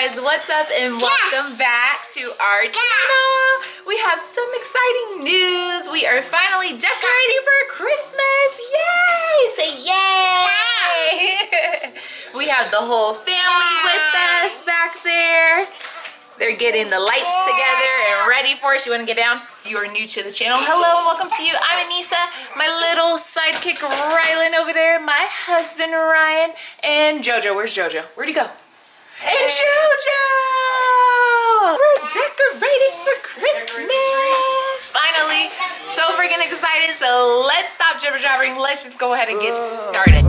guys, what's up and welcome back to our channel. We have some exciting news. We are finally decorating for Christmas. Yay! Say yay! We have the whole family with us back there. They're getting the lights together and ready for us. You want to get down? You are new to the channel. Hello and welcome to you. I'm Anissa, my little sidekick Rylan over there, my husband Ryan, and Jojo. Where's Jojo? Where'd he go? And Jojo! We're decorating for Christmas! Finally, so freaking excited. So let's stop jibber jabbering. Let's just go ahead and get started.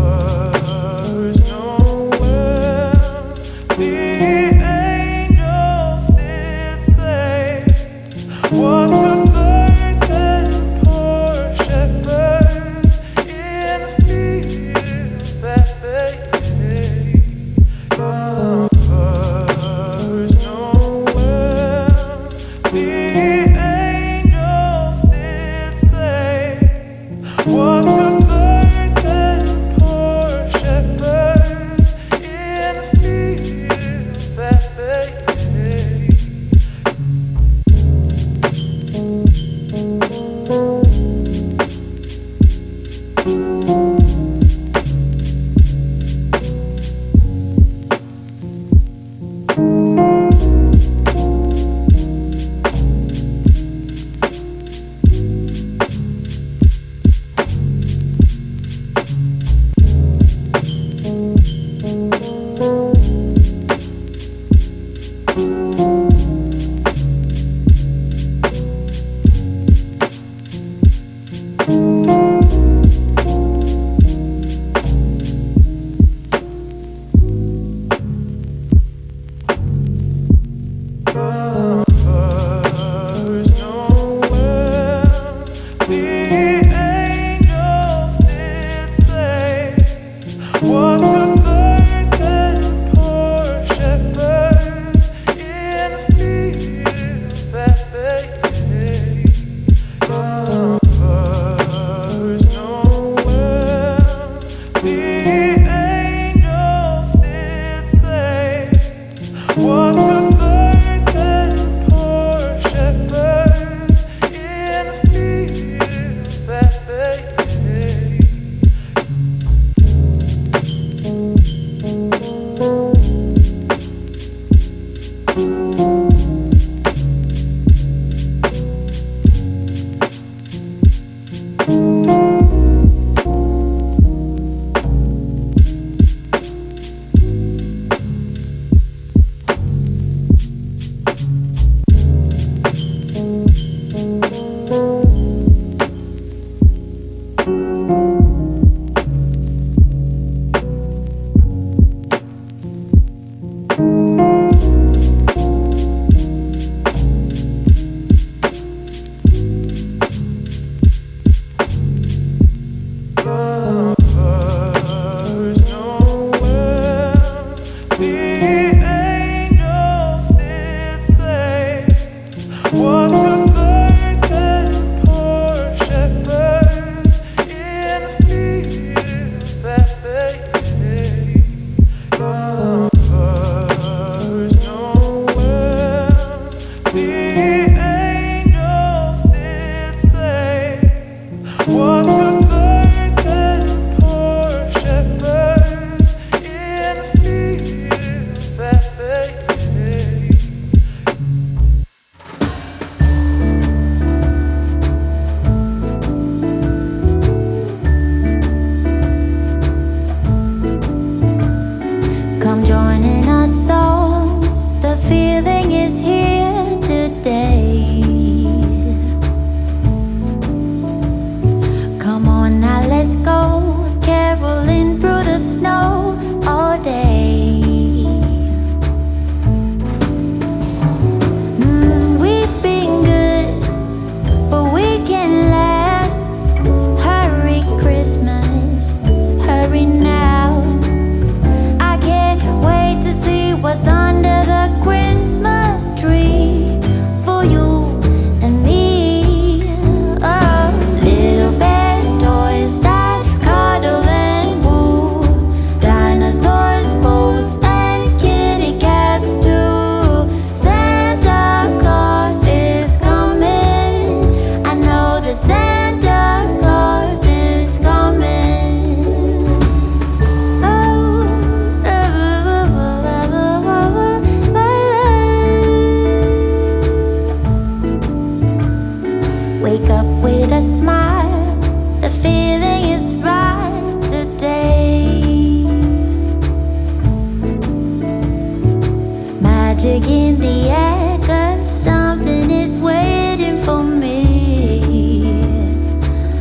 magic in the air, 'cause something is waiting for me.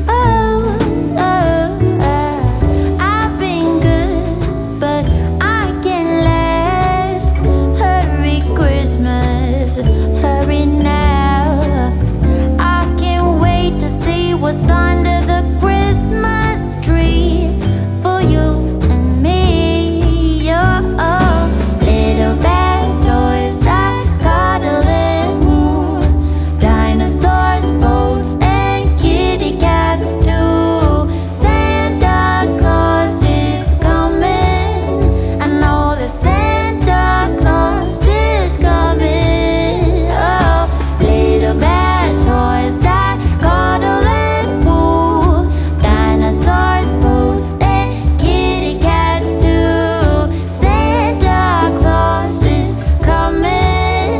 Oh, oh, oh. I've been good, but I can't last. Hurry Christmas, hurry now. I can't wait to see what's under the Christmas tree for you and me. Oh, little bad toys that cuddle and woo, dinosaurs, boats, and kitty cats too. Santa Claus is coming. I know that Santa Claus is coming. Oh, little bad toys that cuddle and woo, dinosaurs, boats, and kitty cats too. Santa Claus is coming.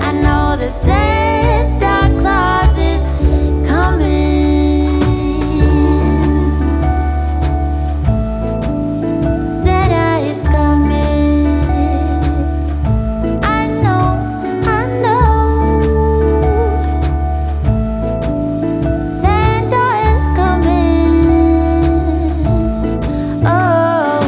I know that Santa Claus is coming. Santa is coming. I know, I know. Santa is coming. Oh.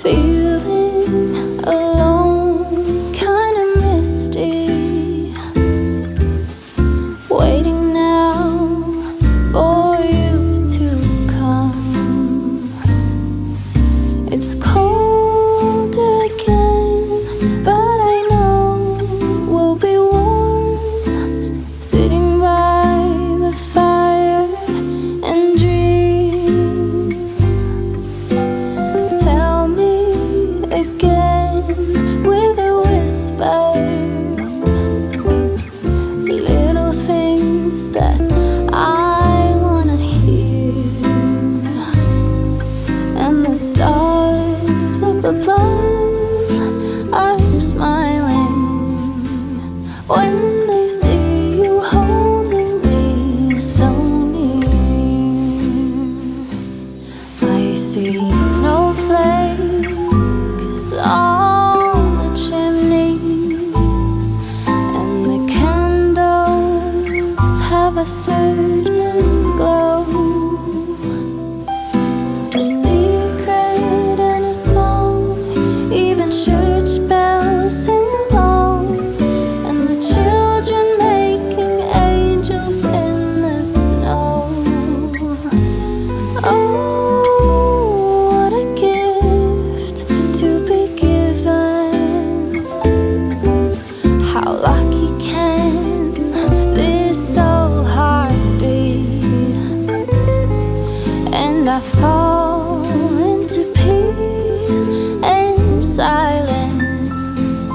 Feeling alone, kinda misty. Waiting now for you to come. It's cold again, but I know we'll be warm, sitting by the fire and dream. Tell me again with a whisper, little things that I wanna hear, and the stars up above are smiling when they see you holding me so near. I see snowflakes on the chimneys, and the candles have a certain glow. A secret and a song, even church bells sing along, and the children making angels in the snow. Oh, what a gift to be given. How lucky can this old heart be? And I fall into peace and silence.